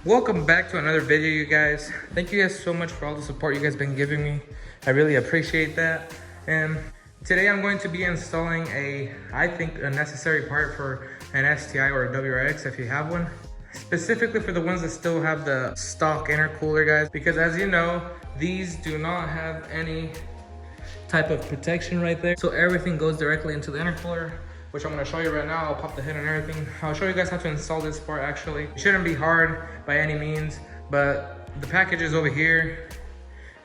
Welcome back to another video, you guys. Thank you guys so much for all the support you guys been giving me. I really appreciate that. And today I'm going to be installing I think a necessary part for an STI or a WRX if you have one. Specifically for the ones that still have the stock intercooler, guys, because as you know, these do not have any type of protection right there. So everything goes directly into the intercooler, which I'm gonna show you right now. I'll pop the hood and everything. I'll show you guys how to install this part actually. It shouldn't be hard by any means, but the package is over here.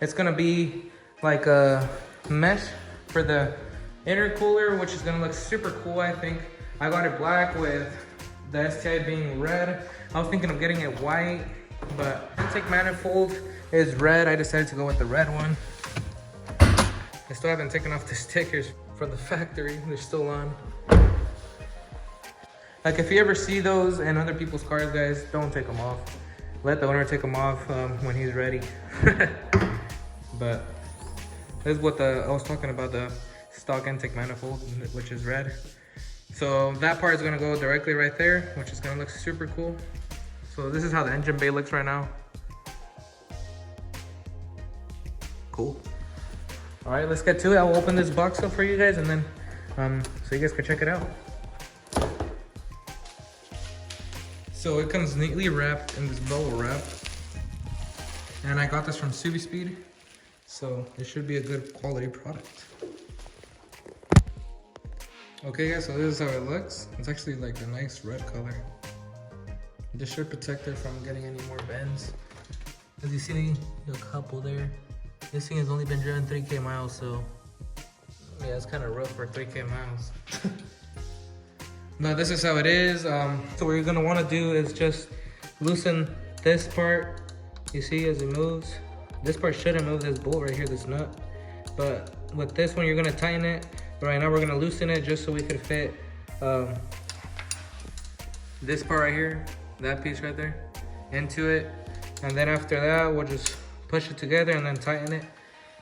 It's gonna be like a mesh for the intercooler, which is gonna look super cool, I think. I got it black with the STI being red. I was thinking of getting it white, but intake manifold is red. I decided to go with the red one. I still haven't taken off the stickers from the factory. They're still on. Like if you ever see those in other people's cars, guys, don't take them off. Let the owner take them off when he's ready. But this is what I was talking about, the stock intake manifold, which is red. So that part is gonna go directly right there, which is gonna look super cool. So this is how the engine bay looks right now. Cool. All right, let's get to it. I'll open this box up for you guys and then so you guys can check it out. So it comes neatly wrapped in this bubble wrap. And I got this from Subispeed. So it should be a good quality product. Okay guys, so this is how it looks. It's actually like a nice red color. This should protect it from getting any more bends. As you see, a couple there. This thing has only been driven 3K miles, so yeah, it's kind of rough for 3K miles. Now this is how it is. So what you're gonna want to do is just loosen this part. You see as it moves. This part shouldn't move, this bolt right here, this nut. But with this one, you're gonna tighten it. But right now we're gonna loosen it just so we could fit this part right here, that piece right there, into it. And then after that, we'll just push it together and then tighten it.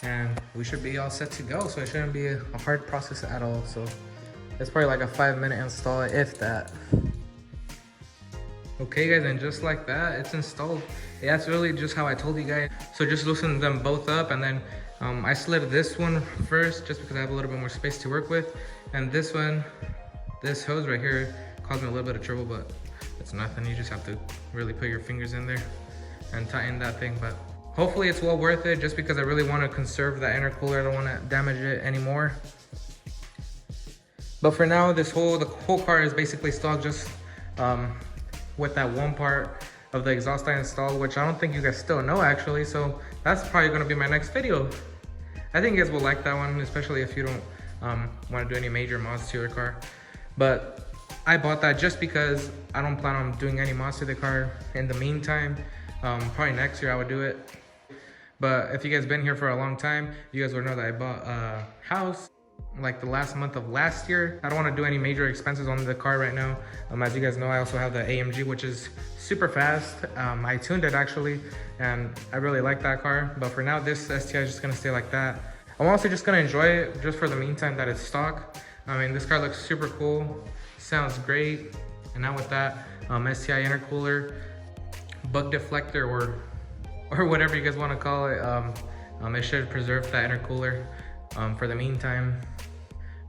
And we should be all set to go. So it shouldn't be a hard process at all. So it's probably like a 5-minute install, if that. Okay guys, and just like that, it's installed. Yeah, that's really just how I told you guys. So just loosen them both up, and then I slid this one first just because I have a little bit more space to work with. And this one, this hose right here caused me a little bit of trouble, but it's nothing. You just have to really put your fingers in there and tighten that thing. But hopefully it's well worth it, just because I really want to conserve that intercooler. I don't want to damage it anymore. But for now, the whole car is basically stock, just with that one part of the exhaust I installed, which I don't think you guys still know actually. So that's probably gonna be my next video. I think you guys will like that one, especially if you don't want to do any major mods to your car. But I bought that just because I don't plan on doing any mods to the car in the meantime. Probably next year I would do it. But if you guys been here for a long time, you guys will know that I bought a house like the last month of last year. I don't want to do any major expenses on the car right now. As you guys know, I also have the AMG, which is super fast. I tuned it actually, and I really like that car. But for now, this STI is just gonna stay like that. I'm also just gonna enjoy it just for the meantime that it's stock. I mean, this car looks super cool, sounds great. And now with that STI intercooler, bug deflector, or whatever you guys want to call it, it should preserve that intercooler for the meantime.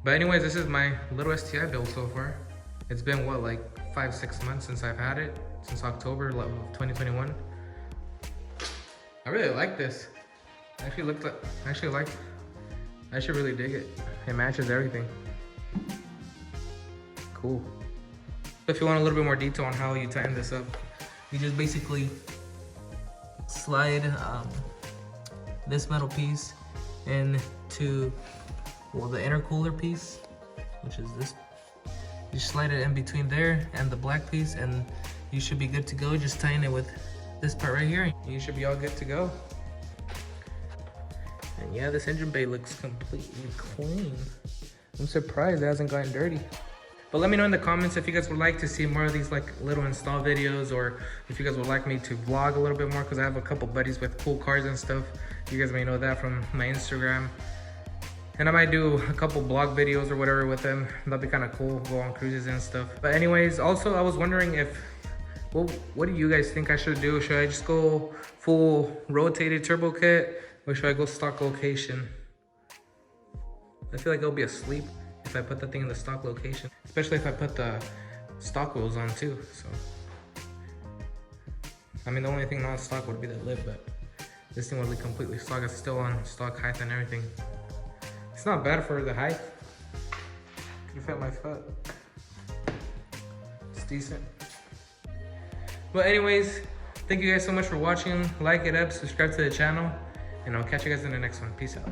But anyways, this is my little STI build so far. It's been what, like 5-6 months since I've had it, since October of 2021. I really like this. I actually really dig it. It matches everything. Cool. If you want a little bit more detail on how you tighten this up, you just basically slide this metal piece into, well, the intercooler piece, which is this. You slide it in between there and the black piece, and you should be good to go. Just tighten it with this part right here, and you should be all good to go. And yeah, this engine bay looks completely clean. I'm surprised it hasn't gotten dirty. But let me know in the comments if you guys would like to see more of these like little install videos, or if you guys would like me to vlog a little bit more, because I have a couple buddies with cool cars and stuff. You guys may know that from my Instagram. And I might do a couple blog videos or whatever with them. That'd be kind of cool, go on cruises and stuff. But anyways, also I was wondering if Well, what do you guys think I should do? Should I just go full rotated turbo kit, or should I go stock location? I feel like I'll be asleep if I put the thing in the stock location, especially if I put the stock wheels on too. So, I mean, the only thing not stock would be the lid, but this thing would be completely stock. It's still on stock height and everything. It's not bad for the height. Could fit my foot. It's decent. But anyways, thank you guys so much for watching. Like it up, subscribe to the channel, and I'll catch you guys in the next one. Peace out.